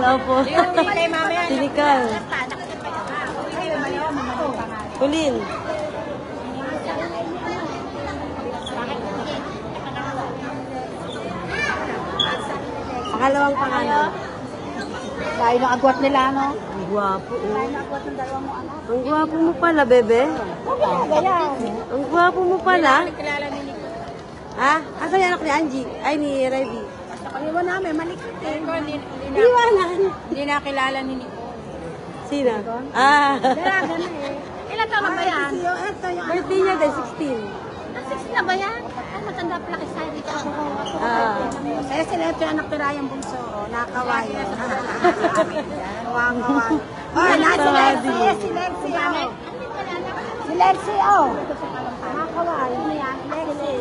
Opo. Sinikal. Kulin. Pangalawang pangalan. Dahil ng agwat nila, no? Ang gwapo. Dahil ng agwat ng dalawa mo, anak. Ang gwapo mo pala, bebe. Ganyan. Ang gwapo mo pala. Kilala ni Nico. Ha? Asan yung anak ni Angie? Ay, ni Revy. Iwan namin, malikit eh. Iwanan. Hindi nakilala ni Nico. Sino? Ah. Dalaga na eh. Ilan taon na ba yan? Ito yung Birthday niya din, 16. 16 na ba yan? Ay, matanda pala kay Sai dito ako. Ah. Eh, sila ito yung anak ni Ryan Bunso. Nakawaya. Kawang-kawang. Oh, na si Lexi. Si Lexi, oh. Si Lexi, oh. Nakawaya. Ano yan? Lexi.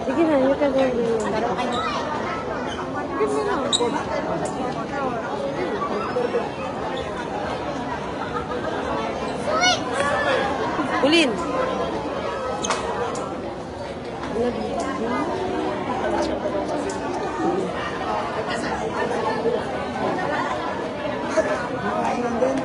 Sige na, yung kagawin yun. Kulin. Ayun din.